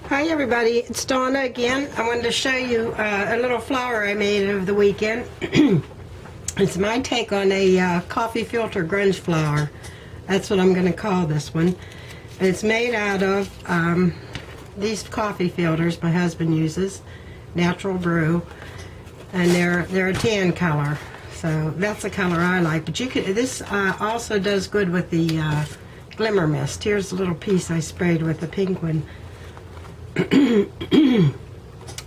Hi everybody, it's Donna again. I wanted to show you a little flower I made over the weekend. It's my take on a coffee filter grunge flower. That's what I'm going to call this one. It's made out of these coffee filters my husband uses, natural brew, and they're a tan color. So that's the color I like. But you could this also does good with the glimmer mist. Here's a little piece I sprayed with the pink one.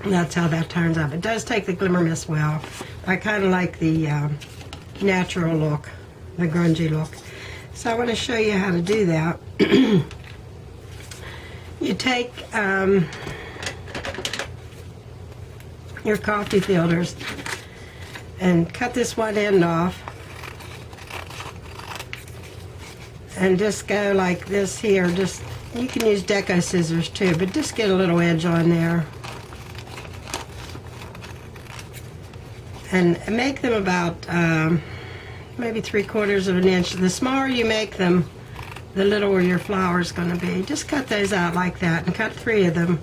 That's how that turns out. It does take the glimmer mist well. I kind of like the natural look, the grungy look. So I want to show you how to do that. You take your coffee filters and cut this one end off and just go like this here. Just you can use deco scissors too, but just get a little edge on there. And make them about maybe 3/4 of an inch. The smaller you make them, the littler your flower is going to be. Just cut those out like that and cut 3 of them.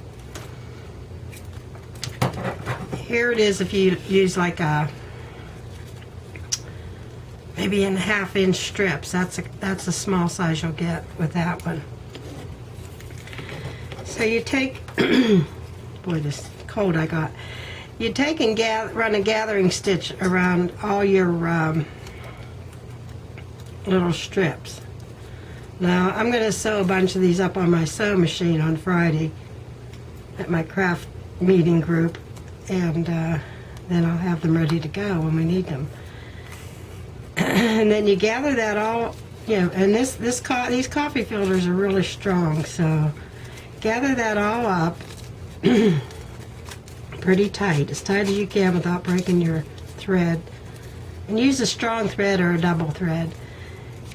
Here it is if you use like a maybe in 1/2 inch strips. That's a small size you'll get with that one. So you take, boy, this cold I got. You take and run a gathering stitch around all your little strips. Now I'm going to sew a bunch of these up on my sewing machine on Friday at my craft meeting group, and then I'll have them ready to go when we need them. And then you gather that all, you know, and these coffee filters are really strong, so gather that all up pretty tight, as tight as you can without breaking your thread. And use a strong thread or a double thread.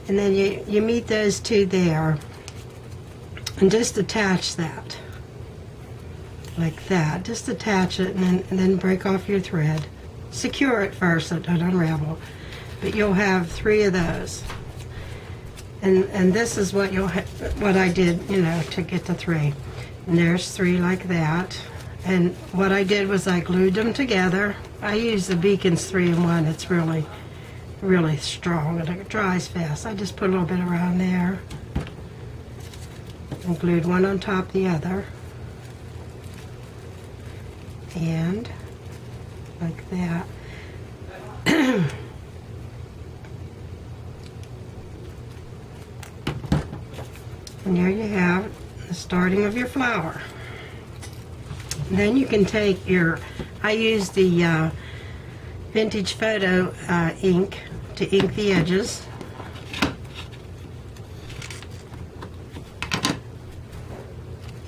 And then you meet those two there and just attach that like that. Just attach it and then break off your thread. Secure it first so it doesn't unravel. But you'll have 3 of those. And this is what what I did, you know, to get to 3. And there's 3 like that. And what I did was I glued them together. I use the Beacon's 3-in-1. It's really, really strong and it dries fast. I just put a little bit around there and glued one on top of the other. And like that. And there you have the starting of your flower. And then you can take I use the vintage photo ink to ink the edges.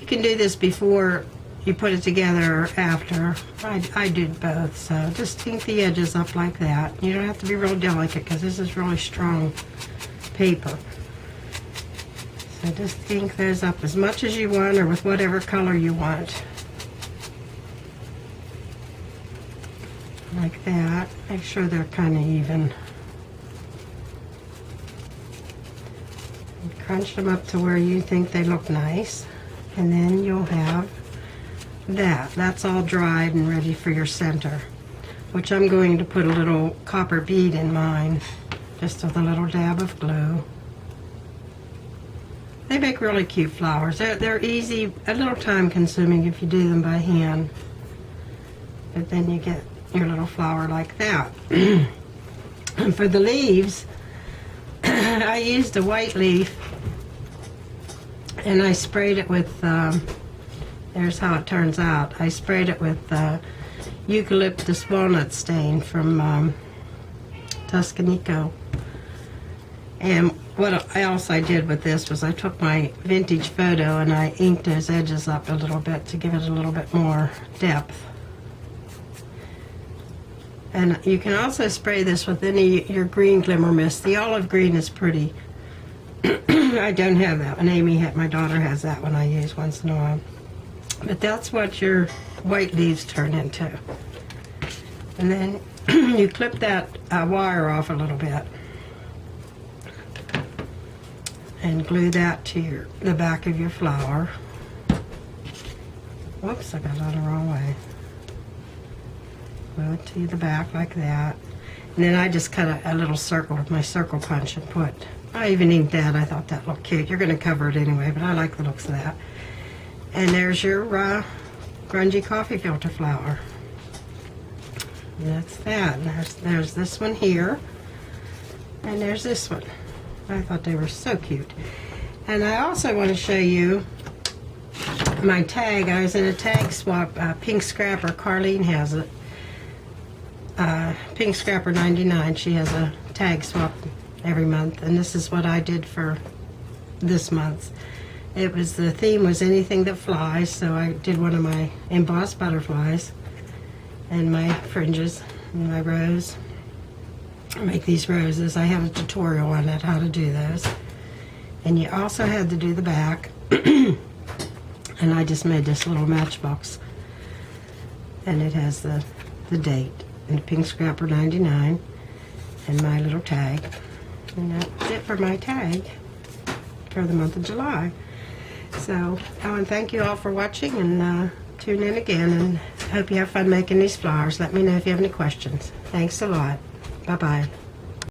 You can do this before you put it together or after. I did both, so just ink the edges up like that. You don't have to be real delicate because this is really strong paper. So just ink those up as much as you want or with whatever color you want. Like that. Make sure they're kind of even. And crunch them up to where you think they look nice. And then you'll have that. That's all dried and ready for your center. Which I'm going to put a little copper bead in mine. Just with a little dab of glue. They make really cute flowers. They're easy, a little time consuming if you do them by hand. But then you get your little flower like that. And for the leaves, I used a white leaf and I sprayed it with, there's how it turns out. I sprayed it with eucalyptus walnut stain from Tuscanico. And what else I did with this was I took my vintage photo and I inked those edges up a little bit to give it a little bit more depth. And you can also spray this with your green glimmer mist. The olive green is pretty. I don't have that one. My daughter has that one I use once in a while. But that's what your white leaves turn into. And then you clip that wire off a little bit. And glue that to the back of your flower. Whoops, I got it on the wrong way. Go to the back like that. And then I just cut a little circle with my circle punch and put, I even inked that. I thought that looked cute. You're going to cover it anyway, but I like the looks of that. And there's your grungy coffee filter flower. And that's that. And there's this one here. And there's this one. I thought they were so cute. And I also want to show you my tag. I was in a tag swap. Pink Scrapper, Carlene has it. Pink Scrapper 99. She has a tag swap every month, and this is what I did for this month. It was, the theme was anything that flies, so I did one of my embossed butterflies and my fringes and my rose. I make these roses. I have a tutorial on it, how to do those. And you also had to do the back. And I just made this little matchbox, and it has the date and the Pink Scrapper 99 and my little tag. And that's it for my tag for the month of July. So I want to thank you all for watching, and tune in again, and hope you have fun making these flowers. Let me know if you have any questions. Thanks a lot. Bye-bye.